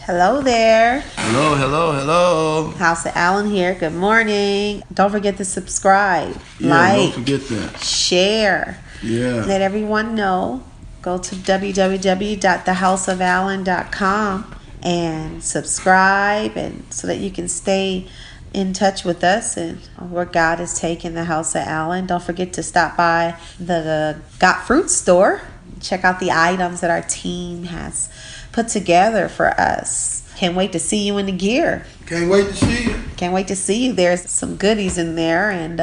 Hello there. Hello, hello, hello. House of Allen here. Good morning. Don't forget to subscribe, Don't forget that. Share. Yeah. Let everyone know. Go to www.thehouseofallen.com and subscribe, and so that you can stay in touch with us and where God is taking the House of Allen. Don't forget to stop by the Got Fruit store. Check out the items that our team has put together for us. Can't wait to see you in the gear. Can't wait to see you. Can't wait to see you. There's some goodies in there, and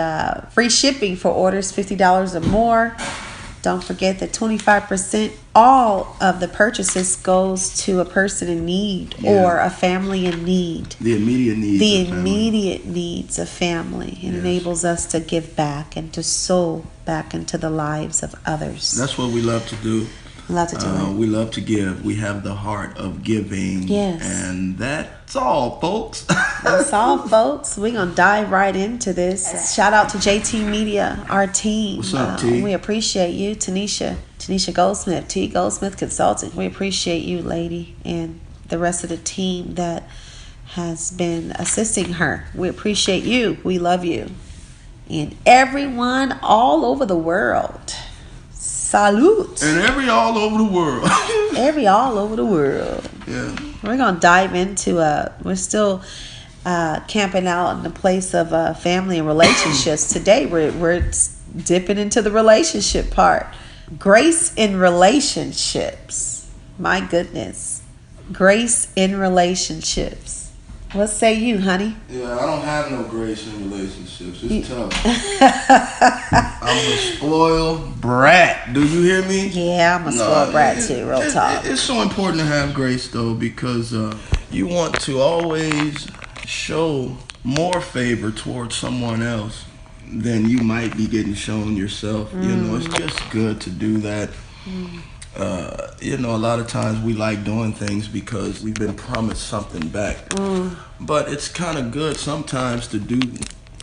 free shipping for orders $50 or more. Don't forget that 25% all of the purchases goes to a person in need or a family in need. The immediate needs. The immediate needs of family. It enables us to give back and to sow back into the lives of others. That's what we love to do. Love to do it. We love to give. We have the heart of giving. Yes. And that's all, folks. That's all, folks. We're going to dive right into this. Shout out to JT Media, our team. What's up, T? We appreciate you, Tanisha Goldsmith, T Goldsmith Consulting. We appreciate you, lady, and the rest of the team that has been assisting her. We appreciate you. We love you. And everyone all over the world. Salute. And all over the world. all over the world. Yeah. We're going to dive into we're still camping out in the place of family and relationships. Today we're dipping into the relationship part. Grace in relationships. My goodness. Grace in relationships. What say you, honey? Yeah, I don't have no grace in relationships. It's tough. I'm a spoiled brat. Do you hear me? Yeah, I'm a spoiled brat too, real talk. It's so important to have grace, though, because you want to always show more favor towards someone else than you might be getting shown yourself. You know, it's just good to do that. A lot of times we like doing things because we've been promised something back. But it's kind of good sometimes to do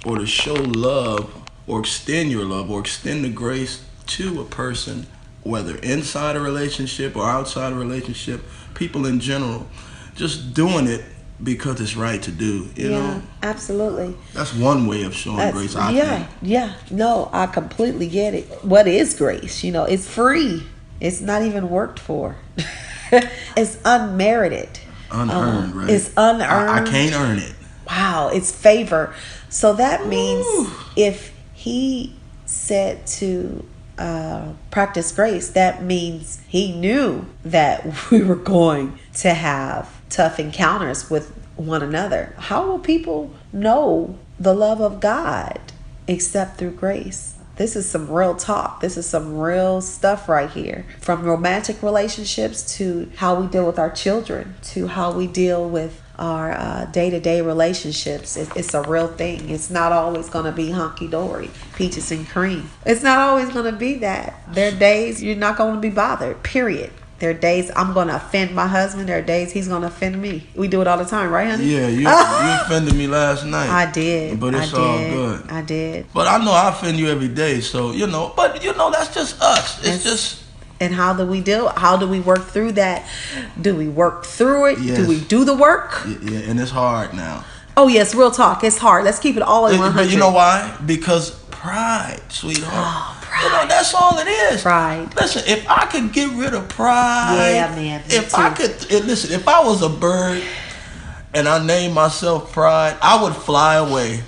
or to show love or extend your love or extend the grace to a person, whether inside a relationship or outside a relationship, people in general. Just doing it because it's right to do, you know? Absolutely. That's one way of showing grace, I think. Yeah. No, I completely get it. What is grace? It's free. It's not even worked for. It's unmerited. Unearned, right? It's unearned. I can't earn it. Wow, it's favor. So that means if he said to practice grace, that means he knew that we were going to have tough encounters with one another. How will people know the love of God except through grace? This is some real talk. This is some real stuff right here. From romantic relationships to how we deal with our children, to how we deal with our day-to-day relationships. It's a real thing. It's not always going to be hunky-dory, peaches and cream. It's not always going to be that. There are days you're not going to be bothered, period. There are days I'm going to offend my husband. There are days he's going to offend me. We do it all the time, right, honey? Yeah, you offended me last night. I did. But it's all good. I did. But I know I offend you every day, so, But, that's just us. It's just... And how do we deal? How do we work through that? Do we work through it? Yes. Do we do the work? Yeah, and it's hard now. Oh, yes, real talk. It's hard. Let's keep it all in 100. But you know why? Because pride, sweetheart. Oh, pride. That's all it is. Pride. Listen, if I could get rid of pride. Yeah, man. If I was a bird and I named myself Pride, I would fly away.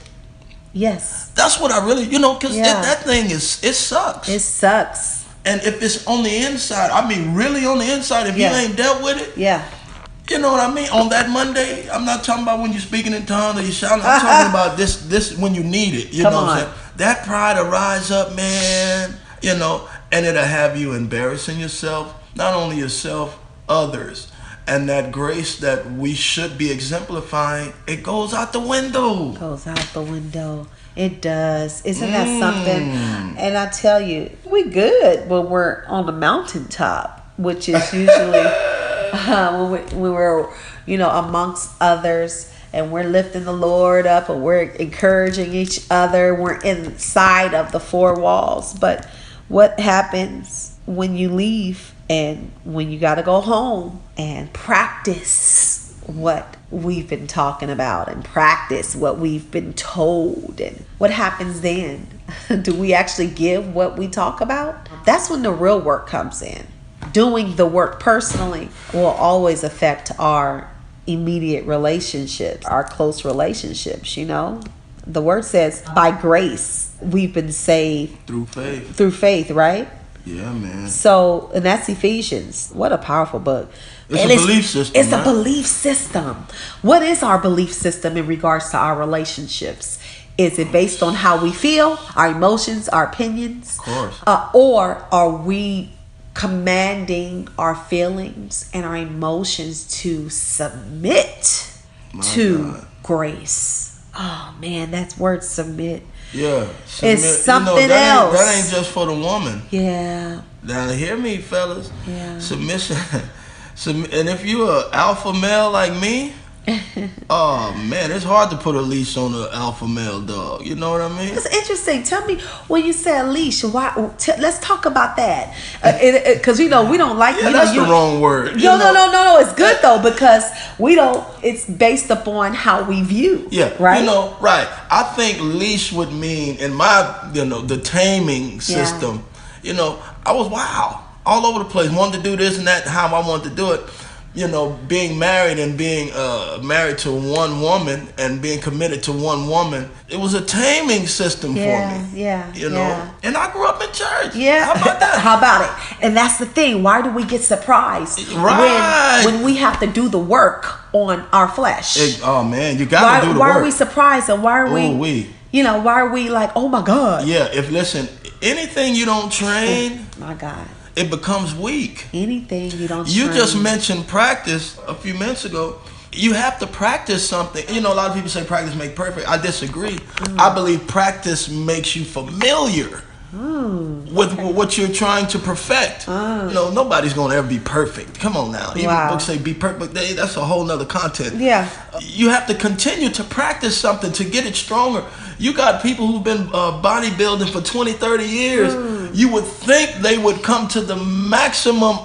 Yes. That's what I really, because that thing it sucks. It sucks. And if it's on the inside, really on the inside, if you ain't dealt with it. Yeah. You know what I mean? On that Monday, I'm not talking about when you're speaking in tongues or you're shouting. I'm talking about this when you need it. You know what I'm saying? That pride will rise up, man. And it'll have you embarrassing yourself, not only yourself, others. And that grace that we should be exemplifying, it goes out the window. It does. Isn't that something? And I tell you, we good when we're on the mountaintop, which is usually when we're, amongst others and we're lifting the Lord up and we're encouraging each other. We're inside of the four walls. But what happens when you leave and when you got to go home and practice what we've been talking about and practice what we've been told, and what happens then? Do we actually give what we talk about? That's when the real work comes in. Doing the work personally will always affect our immediate relationships, our close relationships, you know. The word says, by grace, we've been saved. Through faith. Through faith, right? Yeah, man. So, and that's Ephesians. What a powerful book. It's a belief system. It's a belief system. What is our belief system in regards to our relationships? Is it based on how we feel, our emotions, our opinions? Of course. Or are we commanding our feelings and our emotions to submit to grace? Oh man, that's word submit. Yeah, submit. It's something else. That ain't just for the woman. Yeah. Now hear me, fellas. Yeah. Submission. And if you're an alpha male like me, oh man, it's hard to put a leash on an alpha male dog. You know what I mean? It's interesting. Tell me, when you say a leash, why? Let's talk about that. Because you know we don't like. Yeah, you that's know, the wrong word. No. It's good though, because we don't. It's based upon how we view. Yeah, right. You know, right. I think leash would mean in my, the taming system. You know, I was all over the place, wanted to do this and that, how I wanted to do it. You know, being married and being married to one woman and being committed to one woman, it was a taming system for me. Yeah. You know, and I grew up in church. Yeah. How about that? How about it? And that's the thing. Why do we get surprised when we have to do the work on our flesh? Oh man, you gotta do the work. Why are we surprised, and why are we? You know, why are we like, oh my God? Yeah. Listen, anything you don't train, my God, it becomes weak. Anything you don't You train. just mentioned practice a few minutes ago. You have to practice something. You know, a lot of people say practice make perfect. I disagree. I believe practice makes you familiar with what you're trying to perfect. You know, nobody's going to ever be perfect. Come on now. Even books say be perfect. That's a whole nother content. Yeah. You have to continue to practice something to get it stronger. You got people who've been bodybuilding for 20, 30 years. You would think they would come to the maximum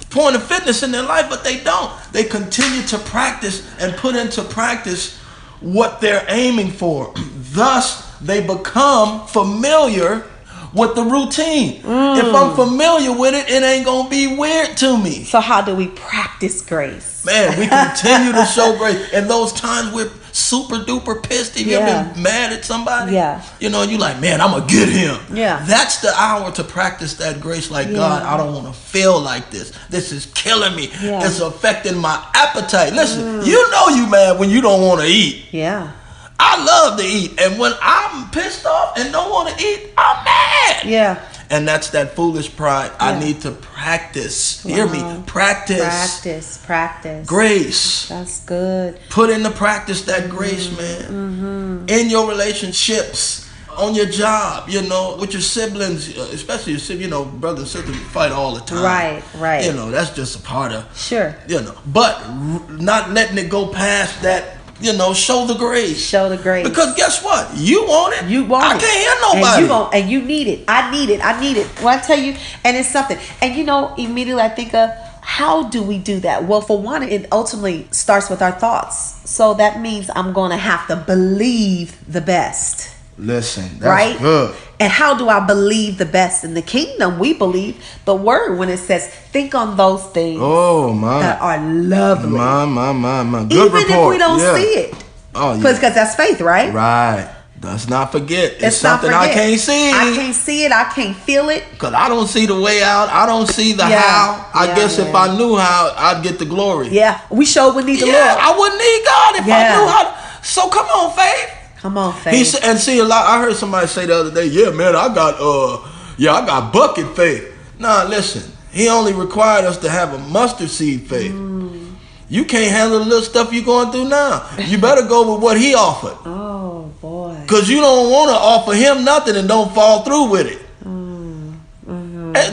point of fitness in their life, but they don't. They continue to practice and put into practice what they're aiming for. Thus, they become familiar with the routine. If I'm familiar with it, it ain't gonna be weird to me. So how do we practice grace? Man, we continue to show grace. And those times we're super duper pissed. If you've been mad at somebody, you know, you like, man, I'm gonna get him. Yeah. That's the hour to practice that grace. Like, God, I don't want to feel like this. This is killing me. It's affecting my appetite. Listen, you know you mad when you don't want to eat. Yeah. I love to eat, and when I'm pissed off and don't want to eat, I'm mad. Yeah. And that's that foolish pride. I need to practice. Hear me? Practice. Practice. Grace. That's good. Put into practice that grace, man. In your relationships, on your job, you know, with your siblings, especially your siblings, you know, brothers and sisters fight all the time. Right. You know, that's just a part of, Sure. You know, but not letting it go past that. You know, show the grace. Show the grace. Because guess what? You want it. You want it. I can't hear nobody. And you need it. I need it. When I tell you, and it's something. And you know, immediately I think of, how do we do that? Well, for one, it ultimately starts with our thoughts. So that means I'm going to have to believe the best. Listen, that's good. And how do I believe the best? In the kingdom, we believe the word when it says, think on those things that are lovely. My. Good Even report. if we don't see it. Oh, yeah. Because that's faith, right? Right. Let's not forget. It's something I can't see. I can't see it. I can't feel it. Because I don't see the way out. I don't see the how. I guess if I knew how, I'd get the glory. Yeah. We sure would need the Lord. I wouldn't need God if I knew how. So come on, faith. Come on, faith. And see, a lot. I heard somebody say the other day, "Yeah, man, I got bucket faith." Nah, listen. He only required us to have a mustard seed faith. You can't handle the little stuff you're going through now. You better go with what he offered. Oh boy. Because you don't want to offer him nothing and don't fall through with it.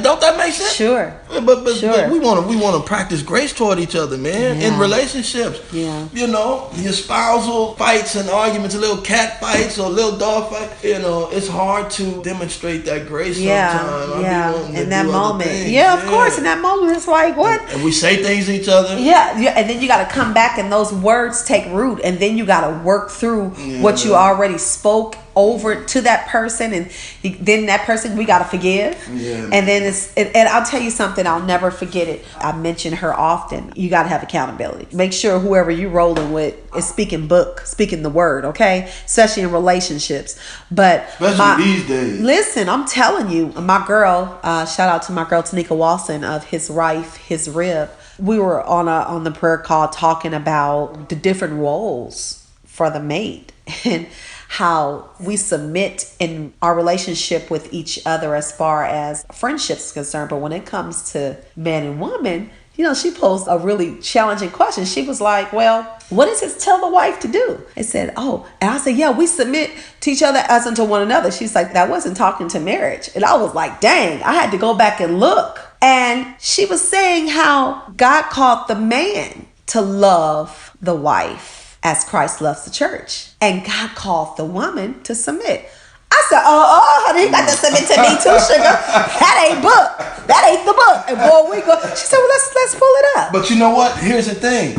Don't that make sense? Sure. But we want to practice grace toward each other, man. In relationships. Yeah. You know, your spousal fights and arguments, little cat fights or little dog fight. You know, it's hard to demonstrate that grace sometimes. Yeah. In that moment. Of course. In that moment, it's like what? And we say things to each other. Yeah. And then you got to come back and those words take root, and then you got to work through what you already spoke over to that person, and then that person we got to forgive. And then and I'll tell you something, I'll never forget it. I mention her often. You got to have accountability. Make sure whoever you rolling with is speaking the word, okay? Especially in relationships. But especially these days. Listen, I'm telling you, my girl, shout out to my girl Tanika Walson of His Rife, His Rib. We were on the prayer call talking about the different roles for the mate and how we submit in our relationship with each other as far as friendships is concerned. But when it comes to man and woman, you know, she posed a really challenging question. She was like, well, what does it tell the wife to do? It said, and I said, yeah, we submit to each other as unto one another. She's like, that wasn't talking to marriage. And I was like, dang, I had to go back and look. And she was saying how God called the man to love the wife as Christ loves the church. And God called the woman to submit. I said, honey, you got to submit to me too, sugar. That ain't book. That ain't the book. And boy, we go. She said, well, let's pull it up. But you know what? Here's the thing.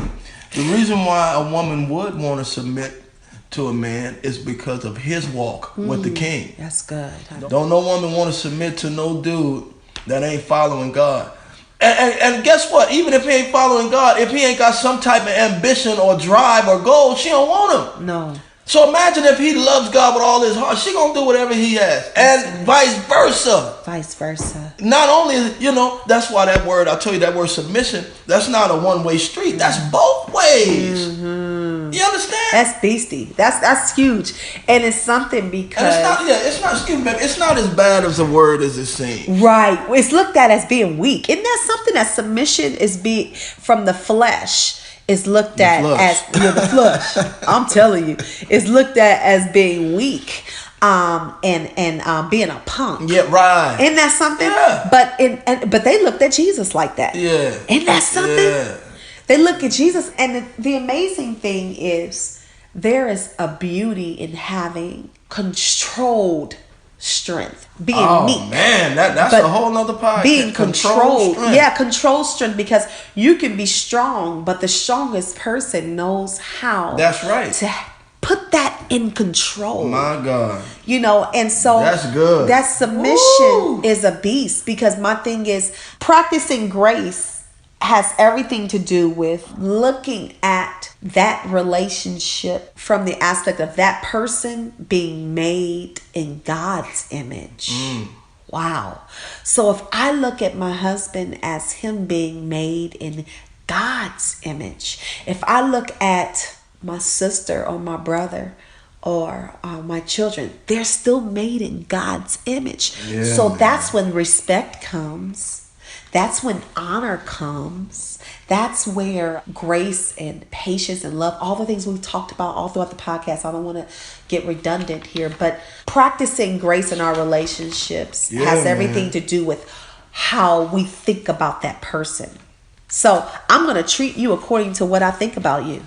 The reason why a woman would want to submit to a man is because of his walk with the king. That's good. Don't no woman want to submit to no dude that ain't following God. And guess what? Even if he ain't following God, if he ain't got some type of ambition or drive or goal, she don't want him. No. So imagine if he loves God with all his heart, she gonna do whatever he has, and vice versa. Vice versa. Not only, you know, that's why that word, I'll tell you that word submission, that's not a one-way street. That's both ways. Mm-hmm. You understand? That's beastie. That's huge, and it's something because it's not. Excuse me, it's not as bad as a word as it seems. Right. It's looked at as being weak. Isn't that something that submission is from the flesh? Is looked at as the flesh. I'm telling you, it's looked at as being weak, and being a punk. Yeah, right. Isn't that something? Yeah. But they looked at Jesus like that. Yeah. Isn't that something? Yeah. They look at Jesus, and the amazing thing is there is a beauty in having controlled strength, being meek. Oh man, that's a whole nother podcast. Being controlled. Controlled strength, because you can be strong, but the strongest person knows how. That's right. To put that in control. My God. You know, and so that's good. That submission is a beast, because my thing is practicing grace has everything to do with looking at that relationship from the aspect of that person being made in God's image. Wow. So if I look at my husband as him being made in God's image, if I look at my sister or my brother or my children, they're still made in God's image. Yeah, so that's when respect comes. That's when honor comes. That's where grace and patience and love, all the things we've talked about all throughout the podcast. I don't want to get redundant here, but practicing grace in our relationships has everything to do with how we think about that person. So I'm going to treat you according to what I think about you.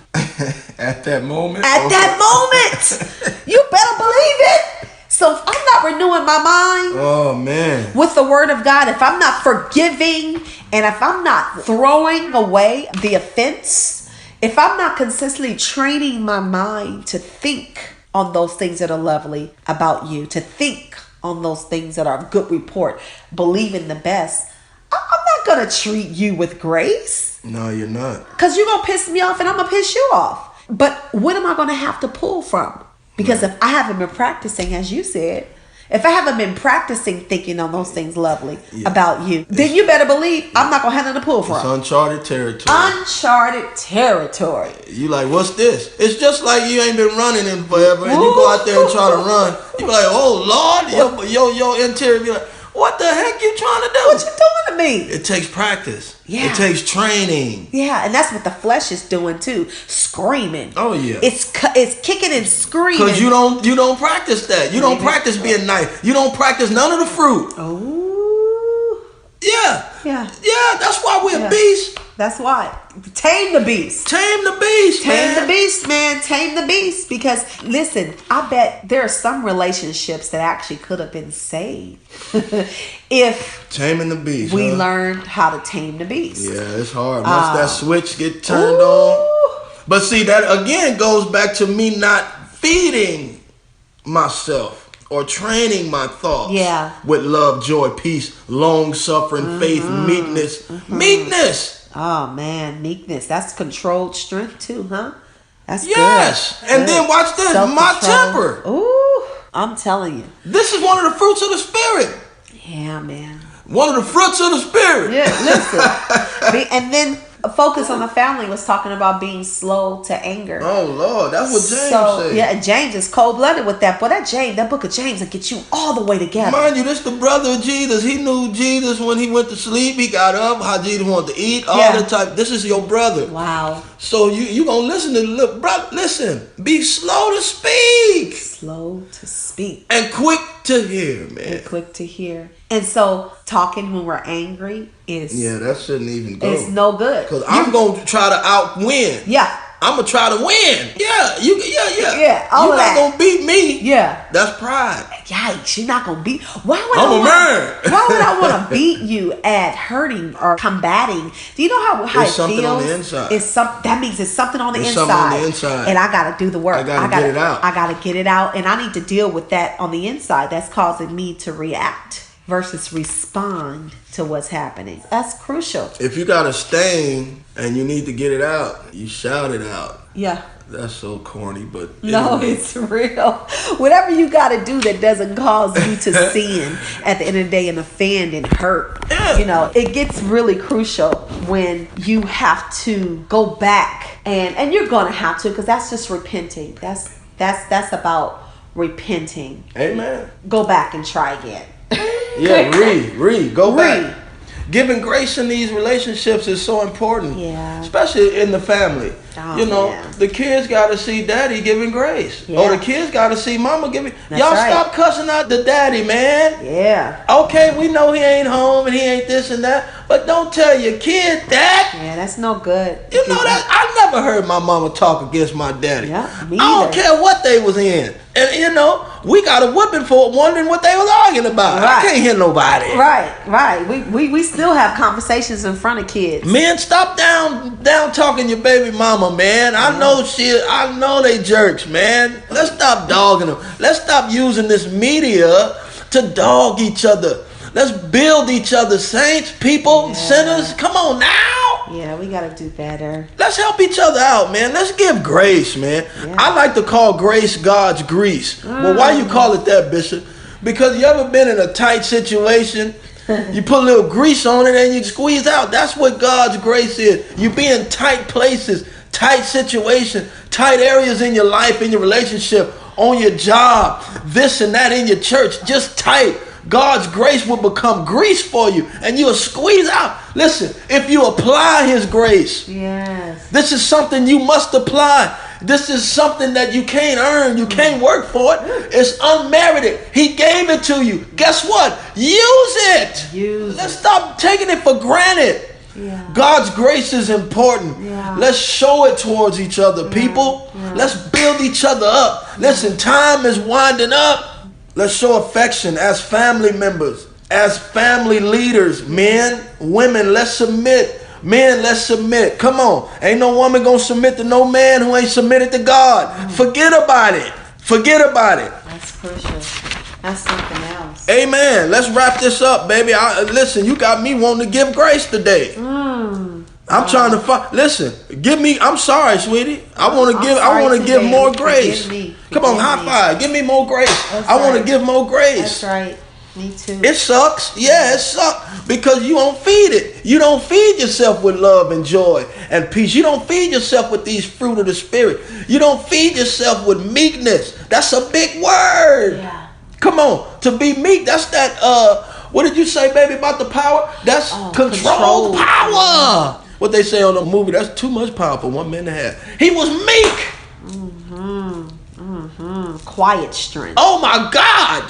At that moment? That moment. You better believe it. So if I'm not renewing my mind with the word of God, if I'm not forgiving, and if I'm not throwing away the offense, if I'm not consistently training my mind to think on those things that are lovely about you, to think on those things that are good report, believe in the best, I'm not going to treat you with grace. No, you're not. Because you're going to piss me off and I'm going to piss you off. But what am I going to have to pull from? Because if I haven't been practicing, as you said, if I haven't been practicing thinking on those things lovely about you, then you better believe I'm not going to have nothing to pull from. It's uncharted territory. Uncharted territory. You like, what's this? It's just like you ain't been running in forever, and you go out there and try to run. You be like, oh, Lord, your interior be like, what the heck you trying to do? What you doing to me? It takes practice. Yeah. It takes training. Yeah, and that's what the flesh is doing too. Screaming. Oh yeah. It's kicking and screaming. Because you don't practice that. You don't practice being nice. You don't practice none of the fruit. Oh. Yeah. Yeah. Yeah, that's why we're beasts. That's why. Tame the beast. Tame the beast, man. Tame the beast, man. Tame the beast. Because, listen, I bet there are some relationships that actually could have been saved if taming the beast. We learned how to tame the beast. Yeah, it's hard. Once that switch get turned on. But see, that again goes back to me not feeding myself. Or training my thoughts with love, joy, peace, long suffering, faith, meekness. Meekness. Oh man, meekness. That's controlled strength too, huh? That's good. And then watch this, my temper. Ooh, I'm telling you. This is one of the fruits of the spirit. Yeah, man. One of the fruits of the spirit. Yeah, listen. And then Focus on the Family was talking about being slow to anger. Oh Lord, that's what James said. Yeah, James is cold-blooded with that. Boy, that book of James will get you all the way together. Mind you, this the brother of Jesus. He knew Jesus when he went to sleep. He got up, how Jesus wanted to eat, all the type. This is your brother. Wow. So you gonna listen to the brother. Listen, be slow to speak. Slow to speak. And quick to hear, man. And quick to hear. And so talking when we're angry is that shouldn't even go. It's no good. Because I'm gonna try to outwin. Yeah. I'm gonna try to win. Yeah. Yeah. You're not gonna beat me. Yeah. That's pride. Yikes! You're not gonna beat. Why would I want to beat you at hurting or combating? Do you know how it feels? Something on the inside. That means it's something on the inside. Something on the inside. And I gotta do the work. I gotta get it out. I gotta get it out, and I need to deal with that on the inside. That's causing me to react versus respond to what's happening. That's crucial. If you got a stain and you need to get it out, you shout it out. Yeah. That's so corny, but anyway. No, it's real. Whatever you got to do that doesn't cause you to sin at the end of the day and offend and hurt. Yeah. You know, it gets really crucial when you have to go back and you're going to have to, because that's just repenting. That's about repenting. Amen. Go back and try again. Yeah, go back. Giving grace in these relationships is so important. Yeah. Especially in the family. Oh, the kids got to see daddy giving grace. Yeah. Or the kids got to see mama giving. Stop cussing out the daddy, man. Yeah. Okay, we know he ain't home and he ain't this and that. But don't tell your kid that. Yeah, that's no good. You know that? I never heard my mama talk against my daddy. Yeah, me I don't care what they was in. And we got a whooping for wondering what they was arguing about. Right. I can't hear nobody. Right. We still have conversations in front of kids. Men, stop down talking your baby mama, man. I know shit. I know they jerks, man. Let's stop dogging them. Let's stop using this media to dog each other. Let's build each other, saints, people, sinners. Come on now. Yeah, we got to do better. Let's help each other out, man. Let's give grace, man. Yeah. I like to call grace God's grease. Well, why you call it that, Bishop? Because you ever been in a tight situation? You put a little grease on it and you squeeze out. That's what God's grace is. You be in tight places, tight situations, tight areas in your life, in your relationship, on your job, this and that in your church, just tight. God's grace will become grease for you and you'll squeeze out. Listen, if you apply his grace, this is something you must apply. This is something that you can't earn. You can't work for it. It's unmerited. He gave it to you. Guess what? Use it. Let's stop taking it for granted. Yeah. God's grace is important. Yeah. Let's show it towards each other, people. Yeah. Let's build each other up. Listen, time is winding up. Let's show affection as family members, as family leaders. Men, women, let's submit. Men, let's submit. Come on. Ain't no woman gonna submit to no man who ain't submitted to God. Forget about it. That's crucial. That's something else. Amen. Let's wrap this up, baby. Listen, you got me wanting to give grace today. I'm trying to find. Listen, I'm sorry, sweetie. I want to give more grace. Come on, high five. Give me more grace. I want to give more grace. That's right. Me too. It sucks. Yeah, it sucks because you don't feed it. You don't feed yourself with love and joy and peace. You don't feed yourself with these fruit of the spirit. You don't feed yourself with meekness. That's a big word. Yeah. Come on, to be meek. That's that. What did you say, baby, about the power? That's controlled power. What they say on the movie, that's too much power for one man to have. He was meek. Quiet strength. Oh my God.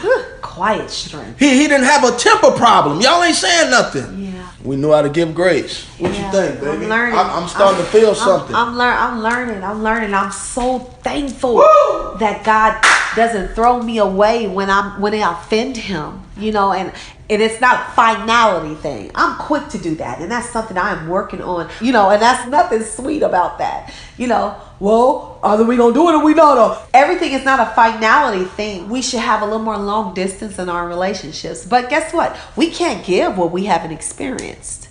quiet strength. He didn't have a temper problem. Y'all ain't saying nothing. Yeah. We knew how to give grace. What you think, baby? I'm learning. I'm starting to feel something. I'm learning. I'm so thankful Woo! that God doesn't throw me away when I offend him. You know, and it's not a finality thing. I'm quick to do that. And that's something I am working on. You know, and that's nothing sweet about that. You know, well, either we gonna do it or we not. Everything is not a finality thing. We should have a little more long distance in our relationships. But guess what? We can't give what we haven't experienced.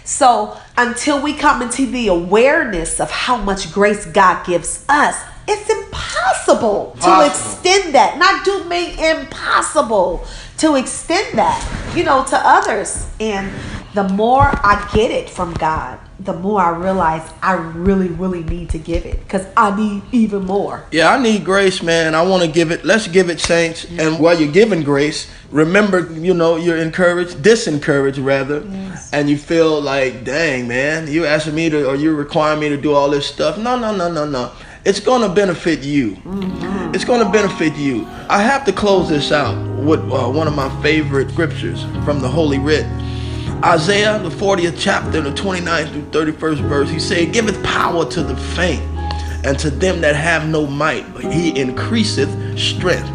So until we come into the awareness of how much grace God gives us, it's impossible to extend that. Not do make impossible to extend that, you know, to others. And the more I get it from God, the more I realize I really, really need to give it, because I need even more. Yeah, I need grace, man. I want to give it. Let's give it, saints. And while you're giving grace, remember, you know, you're disencouraged rather, and you feel like, dang, man, you asking me to, or you requiring me to do all this stuff. No. It's going to benefit you. Mm-hmm. It's going to benefit you. I have to close this out with one of my favorite scriptures from the Holy Writ. Isaiah, the 40th chapter, the 29th through 31st verse, he said, giveth power to the faint, and to them that have no might, but he increaseth strength.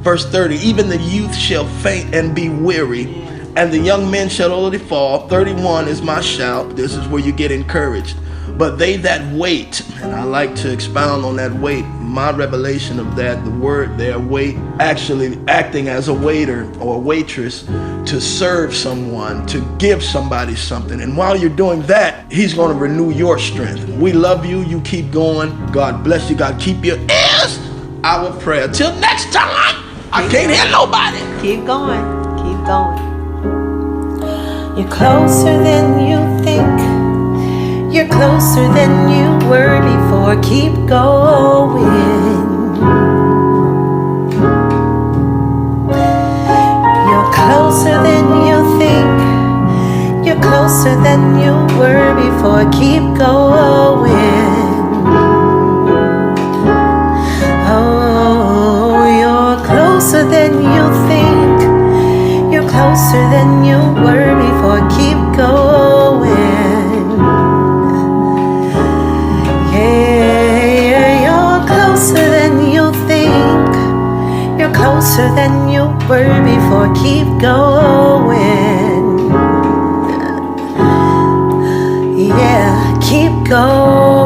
Verse 30, even the youth shall faint and be weary, and the young men shall already fall. 31 is my shout. This is where you get encouraged. But they that wait, and I like to expound on that wait, my revelation of that, the word there, wait, actually acting as a waiter or a waitress to serve someone, to give somebody something. And while you're doing that, he's going to renew your strength. We love you. You keep going. God bless you. God keep your ears. Our prayer. Till next time, I can't hear nobody. Keep going. Keep going. You're closer than you think. You're closer than you were before. Keep going. You're closer than you think. You're closer than you were before. Keep going. Oh, you're closer than you think. You're closer than you were before. Keep going. Closer than you were before. Keep going. Yeah, keep going.